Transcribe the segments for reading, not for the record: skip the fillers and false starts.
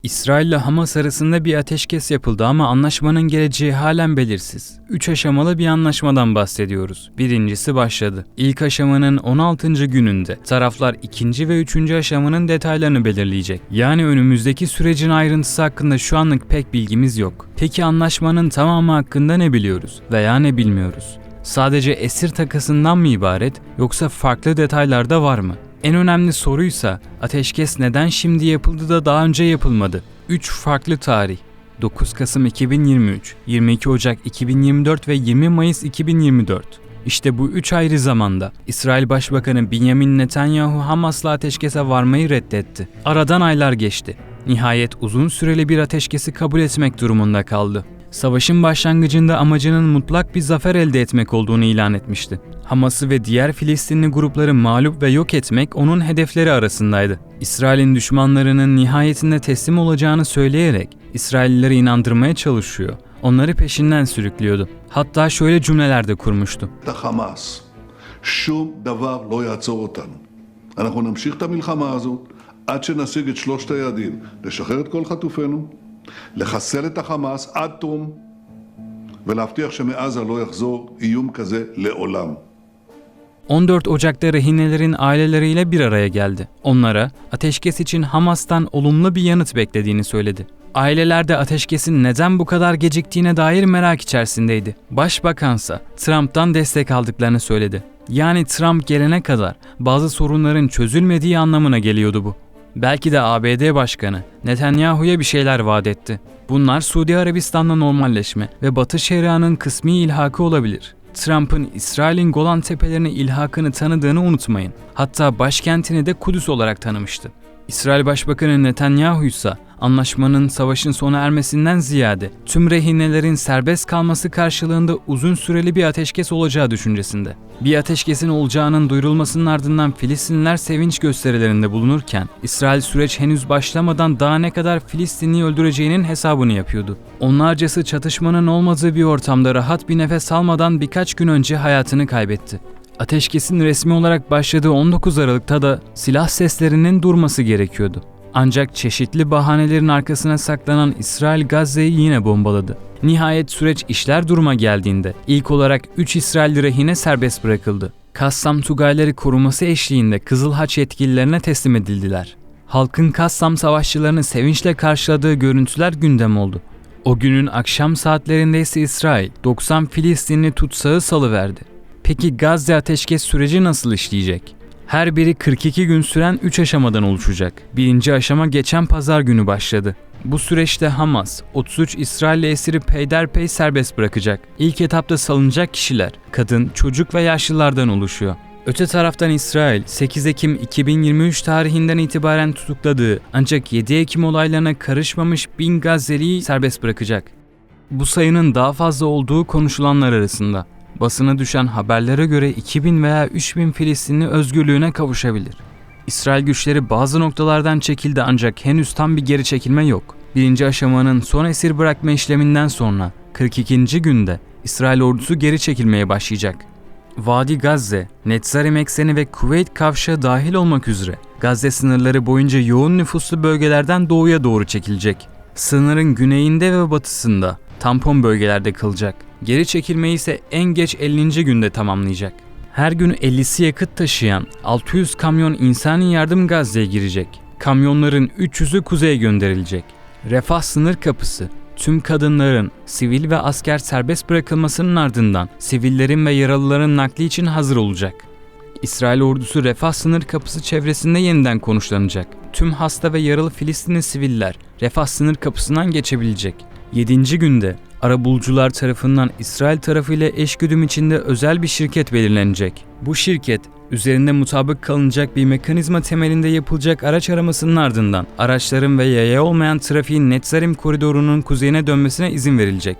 İsrail ile Hamas arasında bir ateşkes yapıldı ama anlaşmanın geleceği halen belirsiz. 3 aşamalı bir anlaşmadan bahsediyoruz. Birincisi başladı. İlk aşamanın 16. gününde taraflar 2. ve 3. aşamanın detaylarını belirleyecek. Yani önümüzdeki sürecin ayrıntısı hakkında şu anlık pek bilgimiz yok. Peki anlaşmanın tamamı hakkında ne biliyoruz veya ne bilmiyoruz? Sadece esir takasından mı ibaret yoksa farklı detaylar da var mı? En önemli soruysa ateşkes neden şimdi yapıldı da daha önce yapılmadı? 3 farklı tarih: 9 Kasım 2023, 22 Ocak 2024 ve 20 Mayıs 2024. İşte bu 3 ayrı zamanda İsrail Başbakanı Benjamin Netanyahu Hamas'la ateşkese varmayı reddetti. Aradan aylar geçti. Nihayet uzun süreli bir ateşkesi kabul etmek durumunda kaldı. Savaşın başlangıcında amacının mutlak bir zafer elde etmek olduğunu ilan etmişti. Hamas'ı ve diğer Filistinli grupları mağlup ve yok etmek onun hedefleri arasındaydı. İsrail'in düşmanlarının nihayetinde teslim olacağını söyleyerek İsraillileri inandırmaya çalışıyor. Onları peşinden sürüklüyordu. Hatta şöyle cümleler de kurmuştu. Hamas, şum davar lo ya'tzor otanu. אנחנו נמשיך את המלחמה הזאת עד שנשיג את שלושת היעדים, לשחרר את כל חטופינו, לחסל את החמאס עד תום ולהבטיח שמעזה לא יחזור איום כזה לעולם. 14 Ocak'ta rehinelerin aileleriyle bir araya geldi. Onlara ateşkes için Hamas'tan olumlu bir yanıt beklediğini söyledi. Aileler de ateşkesin neden bu kadar geciktiğine dair merak içerisindeydi. Başbakansa Trump'tan destek aldıklarını söyledi. Yani Trump gelene kadar bazı sorunların çözülmediği anlamına geliyordu bu. Belki de ABD Başkanı Netanyahu'ya bir şeyler vaat etti. Bunlar Suudi Arabistan'la normalleşme ve Batı Şeria'nın kısmi ilhakı olabilir. Trump'ın İsrail'in Golan Tepelerini ilhakını tanıdığını unutmayın. Hatta başkentini de Kudüs olarak tanımıştı. İsrail Başbakanı Netanyahu ise anlaşmanın savaşın sona ermesinden ziyade tüm rehinelerin serbest kalması karşılığında uzun süreli bir ateşkes olacağı düşüncesinde. Bir ateşkesin olacağının duyurulmasının ardından Filistinliler sevinç gösterilerinde bulunurken İsrail süreç henüz başlamadan daha ne kadar Filistinliyi öldüreceğinin hesabını yapıyordu. Onlarcası çatışmanın olmadığı bir ortamda rahat bir nefes almadan birkaç gün önce hayatını kaybetti. Ateşkesin resmi olarak başladığı 19 Aralık'ta da silah seslerinin durması gerekiyordu. Ancak çeşitli bahanelerin arkasına saklanan İsrail Gazze'yi yine bombaladı. Nihayet süreç işler duruma geldiğinde ilk olarak 3 İsrailli rehine serbest bırakıldı. Kassam Tugayları koruması eşliğinde Kızıl Haç yetkililerine teslim edildiler. Halkın Kassam savaşçılarını sevinçle karşıladığı görüntüler gündem oldu. O günün akşam saatlerinde ise İsrail 90 Filistinli tutsağı salıverdi. Peki Gazze ateşkes süreci nasıl işleyecek? Her biri 42 gün süren 3 aşamadan oluşacak. Birinci aşama geçen pazar günü başladı. Bu süreçte Hamas, 33 İsrailli esiri peyderpey serbest bırakacak. İlk etapta salınacak kişiler, kadın, çocuk ve yaşlılardan oluşuyor. Öte taraftan İsrail, 8 Ekim 2023 tarihinden itibaren tutukladığı ancak 7 Ekim olaylarına karışmamış 1000 Gazze'liyi serbest bırakacak. Bu sayının daha fazla olduğu konuşulanlar arasında. Basına düşen haberlere göre 2000 veya 3000 Filistinli özgürlüğüne kavuşabilir. İsrail güçleri bazı noktalardan çekildi ancak henüz tam bir geri çekilme yok. Birinci aşamanın son esir bırakma işleminden sonra 42. günde İsrail ordusu geri çekilmeye başlayacak. Vadi Gazze, Netzarim ekseni ve Kuveyt kavşağı dahil olmak üzere Gazze sınırları boyunca yoğun nüfuslu bölgelerden doğuya doğru çekilecek. Sınırın güneyinde ve batısında tampon bölgelerde kalacak. Geri çekilmeyi ise en geç 50. günde tamamlayacak. Her gün 50'si yakıt taşıyan 600 kamyon insani yardım Gazze'ye girecek. Kamyonların 300'ü kuzeye gönderilecek. Refah sınır kapısı, tüm kadınların, sivil ve asker serbest bırakılmasının ardından sivillerin ve yaralıların nakli için hazır olacak. İsrail ordusu Refah sınır kapısı çevresinde yeniden konuşlanacak. Tüm hasta ve yaralı Filistinli siviller Refah sınır kapısından geçebilecek. 7. günde arabulucular tarafından İsrail tarafıyla eşgüdüm içinde özel bir şirket belirlenecek. Bu şirket, üzerinde mutabık kalınacak bir mekanizma temelinde yapılacak araç aramasının ardından araçların ve yaya olmayan trafiğin Netzarim koridorunun kuzeyine dönmesine izin verilecek.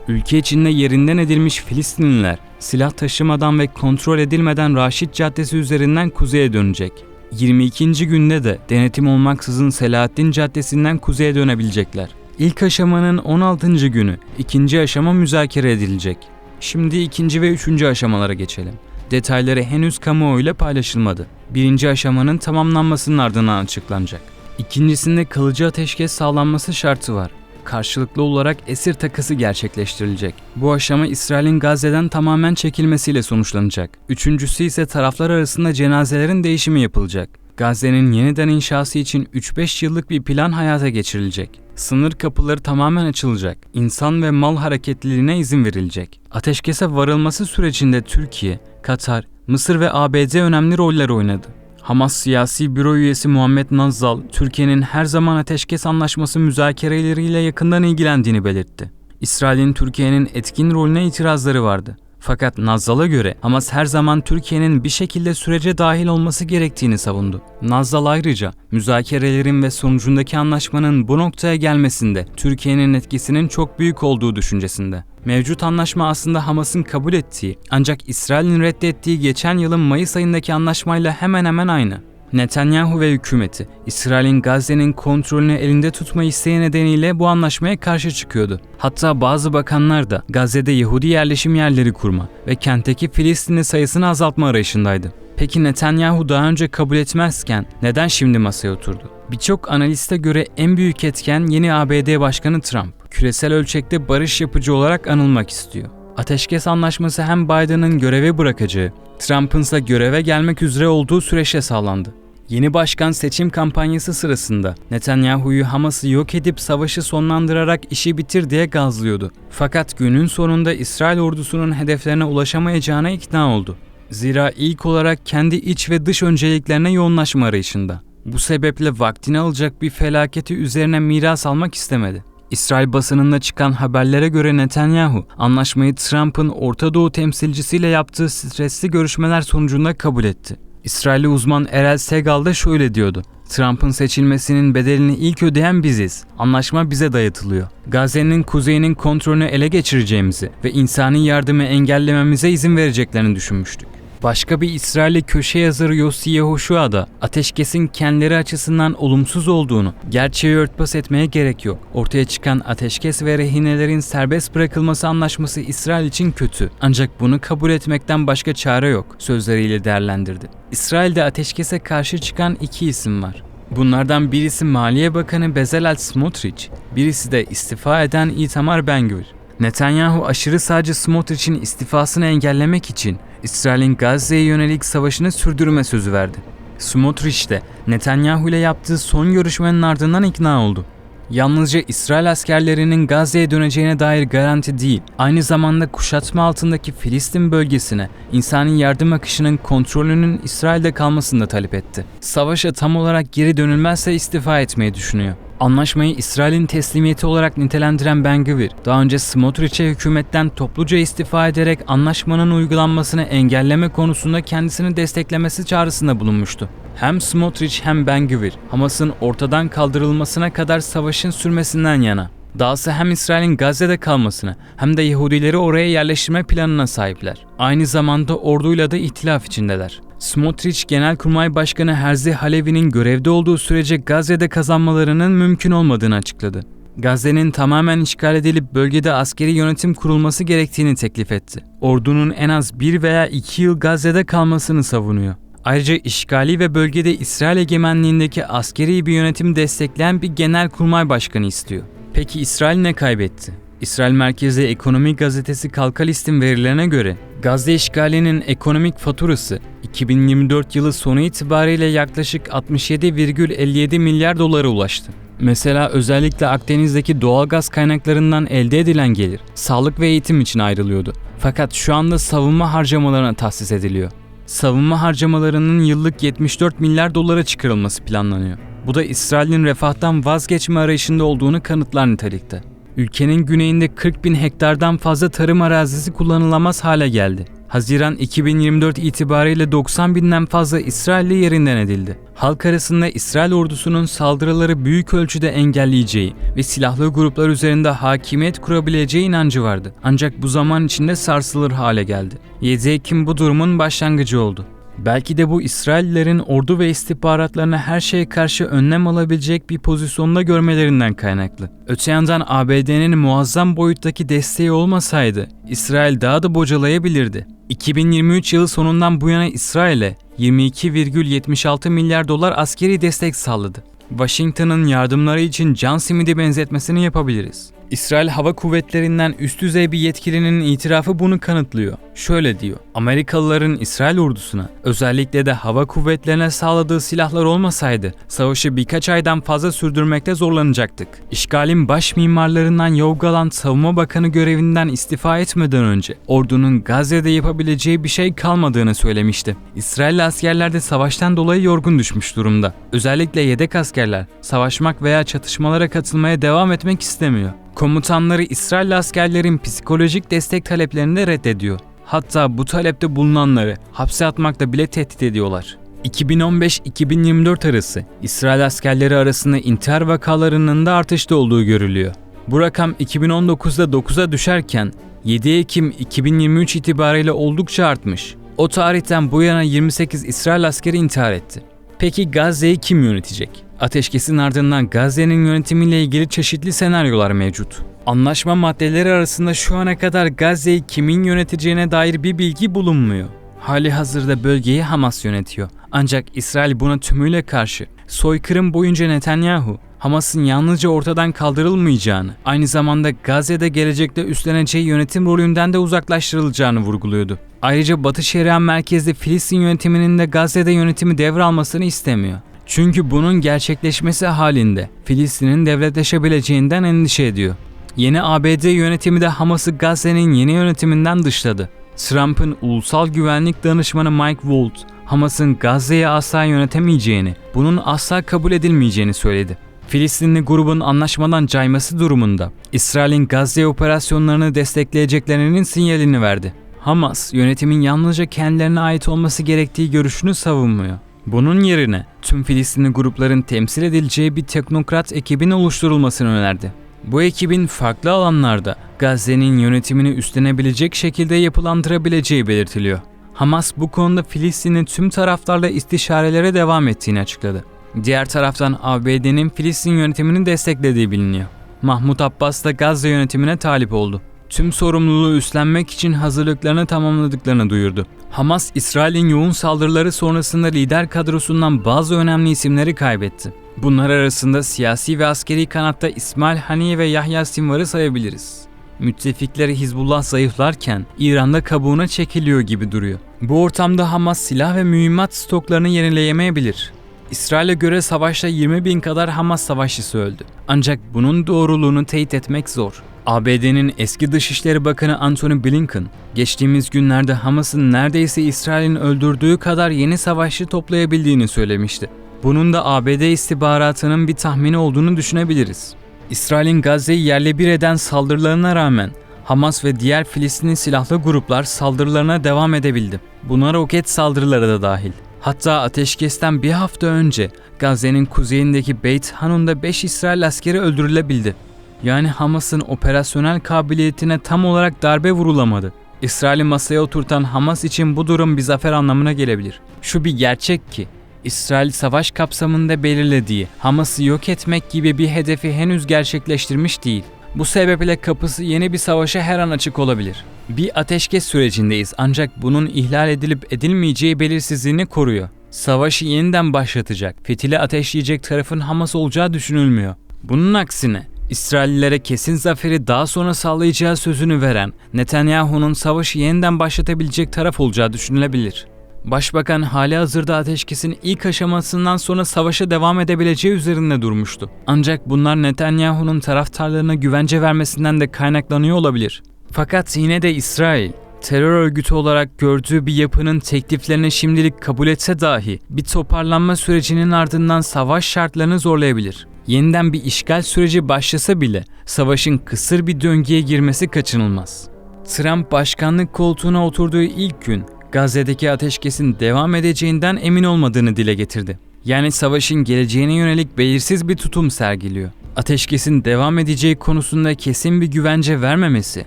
Ülke içinde yerinden edilmiş Filistinliler silah taşımadan ve kontrol edilmeden Raşit Caddesi üzerinden kuzeye dönecek. 22. günde de denetim olmaksızın Selahaddin Caddesi'nden kuzeye dönebilecekler. İlk aşamanın 16. günü ikinci aşama müzakere edilecek. Şimdi ikinci ve üçüncü aşamalara geçelim. Detayları henüz kamuoyuyla paylaşılmadı. Birinci aşamanın tamamlanmasının ardından açıklanacak. İkincisinde kalıcı ateşkes sağlanması şartı var. Karşılıklı olarak esir takası gerçekleştirilecek. Bu aşama İsrail'in Gazze'den tamamen çekilmesiyle sonuçlanacak. Üçüncüsü ise taraflar arasında cenazelerin değişimi yapılacak. Gazze'nin yeniden inşası için 3-5 yıllık bir plan hayata geçirilecek. Sınır kapıları tamamen açılacak. İnsan ve mal hareketliliğine izin verilecek. Ateşkese varılması sürecinde Türkiye, Katar, Mısır ve ABD önemli roller oynadı. Hamas Siyasi Büro üyesi Muhammed Nazzal, Türkiye'nin her zaman ateşkes anlaşması müzakereleriyle yakından ilgilendiğini belirtti. İsrail'in Türkiye'nin etkin rolüne itirazları vardı. Fakat Nazzal'a göre Hamas her zaman Türkiye'nin bir şekilde sürece dahil olması gerektiğini savundu. Nazzal ayrıca müzakerelerin ve sonucundaki anlaşmanın bu noktaya gelmesinde Türkiye'nin etkisinin çok büyük olduğu düşüncesinde. Mevcut anlaşma aslında Hamas'ın kabul ettiği ancak İsrail'in reddettiği geçen yılın Mayıs ayındaki anlaşmayla hemen hemen aynı. Netanyahu ve hükümeti, İsrail'in Gazze'nin kontrolünü elinde tutma isteği nedeniyle bu anlaşmaya karşı çıkıyordu. Hatta bazı bakanlar da Gazze'de Yahudi yerleşim yerleri kurma ve kentteki Filistinli sayısını azaltma arayışındaydı. Peki Netanyahu daha önce kabul etmezken neden şimdi masaya oturdu? Birçok analiste göre en büyük etken yeni ABD Başkanı Trump. Küresel ölçekte barış yapıcı olarak anılmak istiyor. Ateşkes anlaşması hem Biden'ın görevi bırakacağı, Trump'ın ise göreve gelmek üzere olduğu süreçte sağlandı. Yeni başkan seçim kampanyası sırasında Netanyahu'yu Hamas'ı yok edip savaşı sonlandırarak işi bitir diye gazlıyordu. Fakat günün sonunda İsrail ordusunun hedeflerine ulaşamayacağına ikna oldu. Zira ilk olarak kendi iç ve dış önceliklerine yoğunlaşma arayışında. Bu sebeple vaktini alacak bir felaketi üzerine miras almak istemedi. İsrail basınında çıkan haberlere göre Netanyahu, anlaşmayı Trump'ın Orta Doğu temsilcisiyle yaptığı stresli görüşmeler sonucunda kabul etti. İsrailli uzman Erel Segal da şöyle diyordu: Trump'ın seçilmesinin bedelini ilk ödeyen biziz. Anlaşma bize dayatılıyor. Gazze'nin kuzeyinin kontrolünü ele geçireceğimizi ve insani yardımı engellememize izin vereceklerini düşünmüştük. Başka bir İsrailli köşe yazarı Yossi Yehoshua da ateşkesin kendileri açısından olumsuz olduğunu, gerçeği örtbas etmeye gerek yok. Ortaya çıkan ateşkes ve rehinelerin serbest bırakılması anlaşması İsrail için kötü. Ancak bunu kabul etmekten başka çare yok sözleriyle değerlendirdi. İsrail'de ateşkese karşı çıkan iki isim var. Bunlardan birisi Maliye Bakanı Bezalel Smotrich, birisi de istifa eden Itamar Ben-Gvir. Netanyahu aşırı sağcı Smotrich'in istifasını engellemek için İsrail'in Gazze'ye yönelik savaşını sürdürme sözü verdi. Smotrich de Netanyahu ile yaptığı son görüşmenin ardından ikna oldu. Yalnızca İsrail askerlerinin Gazze'ye döneceğine dair garanti değil, aynı zamanda kuşatma altındaki Filistin bölgesine insani yardım akışının kontrolünün İsrail'de kalmasını da talep etti. Savaşa tam olarak geri dönülmezse istifa etmeyi düşünüyor. Anlaşmayı İsrail'in teslimiyeti olarak nitelendiren Ben-Gvir, daha önce Smotrich'e hükümetten topluca istifa ederek anlaşmanın uygulanmasını engelleme konusunda kendisini desteklemesi çağrısında bulunmuştu. Hem Smotrich hem Ben-Gvir, Hamas'ın ortadan kaldırılmasına kadar savaşın sürmesinden yana. Dahası hem İsrail'in Gazze'de kalmasını hem de Yahudileri oraya yerleştirme planına sahipler. Aynı zamanda orduyla da ihtilaf içindeler. Smotrich, Genelkurmay Başkanı Herzi Halevi'nin görevde olduğu sürece Gazze'de kazanmalarının mümkün olmadığını açıkladı. Gazze'nin tamamen işgal edilip bölgede askeri yönetim kurulması gerektiğini teklif etti. Ordunun en az 1 veya 2 yıl Gazze'de kalmasını savunuyor. Ayrıca işgali ve bölgede İsrail egemenliğindeki askeri bir yönetimi destekleyen bir Genelkurmay Başkanı istiyor. Peki İsrail ne kaybetti? İsrail merkezli ekonomi gazetesi Kalkalist'in verilerine göre Gazze işgalinin ekonomik faturası 2024 yılı sonu itibariyle yaklaşık 67,57 milyar dolara ulaştı. Mesela özellikle Akdeniz'deki doğal gaz kaynaklarından elde edilen gelir sağlık ve eğitim için ayrılıyordu. Fakat şu anda savunma harcamalarına tahsis ediliyor. Savunma harcamalarının yıllık 74 milyar dolara çıkarılması planlanıyor. Bu da İsrail'in refahtan vazgeçme arayışında olduğunu kanıtlar nitelikte. Ülkenin güneyinde 40 bin hektardan fazla tarım arazisi kullanılamaz hale geldi. Haziran 2024 itibariyle 90 binden fazla İsrailli yerinden edildi. Halk arasında İsrail ordusunun saldırıları büyük ölçüde engelleyeceği ve silahlı gruplar üzerinde hakimiyet kurabileceği inancı vardı. Ancak bu zaman içinde sarsılır hale geldi. 7 Ekim bu durumun başlangıcı oldu. Belki de bu İsraillerin ordu ve istihbaratlarına her şeye karşı önlem alabilecek bir pozisyonda görmelerinden kaynaklı. Öte yandan ABD'nin muazzam boyuttaki desteği olmasaydı İsrail daha da bocalayabilirdi. 2023 yılı sonundan bu yana İsrail'e 22,76 milyar dolar askeri destek sağladı. Washington'ın yardımları için can simidi benzetmesini yapabiliriz. İsrail Hava Kuvvetleri'nden üst düzey bir yetkilinin itirafı bunu kanıtlıyor. Şöyle diyor: Amerikalıların İsrail ordusuna, özellikle de hava kuvvetlerine sağladığı silahlar olmasaydı savaşı birkaç aydan fazla sürdürmekte zorlanacaktık. İşgalin baş mimarlarından Yoav Gallant Savunma Bakanı görevinden istifa etmeden önce ordunun Gazze'de yapabileceği bir şey kalmadığını söylemişti. İsrailli askerler de savaştan dolayı yorgun düşmüş durumda. Özellikle yedek askerler savaşmak veya çatışmalara katılmaya devam etmek istemiyor. Komutanları İsrailli askerlerin psikolojik destek taleplerini de reddediyor. Hatta bu talepte bulunanları hapse atmakla bile tehdit ediyorlar. 2015-2024 arası İsrail askerleri arasında intihar vakalarının da artışta olduğu görülüyor. Bu rakam 2019'da 9'a düşerken 7 Ekim 2023 itibariyle oldukça artmış. O tarihten bu yana 28 İsrail askeri intihar etti. Peki Gazze'yi kim yönetecek? Ateşkesin ardından Gazze'nin yönetimiyle ilgili çeşitli senaryolar mevcut. Anlaşma maddeleri arasında şu ana kadar Gazze'yi kimin yöneteceğine dair bir bilgi bulunmuyor. Halihazırda bölgeyi Hamas yönetiyor. Ancak İsrail buna tümüyle karşı. Soykırım boyunca Netanyahu, Hamas'ın yalnızca ortadan kaldırılmayacağını, aynı zamanda Gazze'de gelecekte üstleneceği yönetim rolünden de uzaklaştırılacağını vurguluyordu. Ayrıca Batı Şeria merkezli Filistin yönetiminin de Gazze'de yönetimi devralmasını istemiyor. Çünkü bunun gerçekleşmesi halinde Filistin'in devletleşebileceğinden endişe ediyor. Yeni ABD yönetimi de Hamas'ı Gazze'nin yeni yönetiminden dışladı. Trump'ın ulusal güvenlik danışmanı Mike Waltz, Hamas'ın Gazze'yi asla yönetemeyeceğini, bunun asla kabul edilmeyeceğini söyledi. Filistinli grubun anlaşmadan cayması durumunda İsrail'in Gazze operasyonlarını destekleyeceklerinin sinyalini verdi. Hamas, yönetimin yalnızca kendilerine ait olması gerektiği görüşünü savunmuyor. Bunun yerine tüm Filistinli grupların temsil edileceği bir teknokrat ekibin oluşturulmasını önerdi. Bu ekibin farklı alanlarda Gazze'nin yönetimini üstlenebilecek şekilde yapılandırabileceği belirtiliyor. Hamas bu konuda Filistin'in tüm taraflarla istişarelere devam ettiğini açıkladı. Diğer taraftan ABD'nin Filistin yönetimini desteklediği biliniyor. Mahmut Abbas da Gazze yönetimine talip oldu. Tüm sorumluluğu üstlenmek için hazırlıklarını tamamladıklarını duyurdu. Hamas, İsrail'in yoğun saldırıları sonrasında lider kadrosundan bazı önemli isimleri kaybetti. Bunlar arasında siyasi ve askeri kanatta İsmail Haniye ve Yahya Sinvar'ı sayabiliriz. Müttefikleri Hizbullah zayıflarken İran'da kabuğuna çekiliyor gibi duruyor. Bu ortamda Hamas silah ve mühimmat stoklarını yenileyemeyebilir. İsrail'e göre savaşta 20.000 kadar Hamas savaşçısı öldü. Ancak bunun doğruluğunu teyit etmek zor. ABD'nin eski Dışişleri Bakanı Antony Blinken, geçtiğimiz günlerde Hamas'ın neredeyse İsrail'in öldürdüğü kadar yeni savaşçı toplayabildiğini söylemişti. Bunun da ABD istihbaratının bir tahmini olduğunu düşünebiliriz. İsrail'in Gazze'yi yerle bir eden saldırılarına rağmen Hamas ve diğer Filistinli silahlı gruplar saldırılarına devam edebildi. Buna roket saldırıları da dahil. Hatta ateşkesten bir hafta önce Gazze'nin kuzeyindeki Beit Hanun'da 5 İsrail askeri öldürülebildi. Yani Hamas'ın operasyonel kabiliyetine tam olarak darbe vurulamadı. İsrail'i masaya oturtan Hamas için bu durum bir zafer anlamına gelebilir. Şu bir gerçek ki, İsrail savaş kapsamında belirlediği Hamas'ı yok etmek gibi bir hedefi henüz gerçekleştirmiş değil. Bu sebeple kapısı yeni bir savaşa her an açık olabilir. Bir ateşkes sürecindeyiz ancak bunun ihlal edilip edilmeyeceği belirsizliğini koruyor. Savaşı yeniden başlatacak, fitili ateşleyecek tarafın Hamas olacağı düşünülmüyor. Bunun aksine İsraillilere kesin zaferi daha sonra sağlayacağı sözünü veren Netanyahu'nun savaşı yeniden başlatabilecek taraf olacağı düşünülebilir. Başbakan halihazırda ateşkesin ilk aşamasından sonra savaşa devam edebileceği üzerinde durmuştu. Ancak bunlar Netanyahu'nun taraftarlarına güvence vermesinden de kaynaklanıyor olabilir. Fakat yine de İsrail, terör örgütü olarak gördüğü bir yapının tekliflerini şimdilik kabul etse dahi bir toparlanma sürecinin ardından savaş şartlarını zorlayabilir. Yeniden bir işgal süreci başlasa bile savaşın kısır bir döngüye girmesi kaçınılmaz. Trump başkanlık koltuğuna oturduğu ilk gün Gazze'deki ateşkesin devam edeceğinden emin olmadığını dile getirdi. Yani savaşın geleceğine yönelik belirsiz bir tutum sergiliyor. Ateşkesin devam edeceği konusunda kesin bir güvence vermemesi,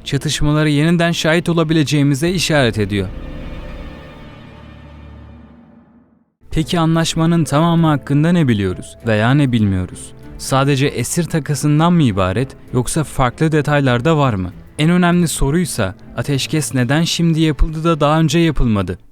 çatışmalara yeniden şahit olabileceğimize işaret ediyor. Peki anlaşmanın tamamı hakkında ne biliyoruz veya ne bilmiyoruz? Sadece esir takasından mı ibaret yoksa farklı detaylar da var mı? En önemli soruysa ateşkes neden şimdi yapıldı da daha önce yapılmadı?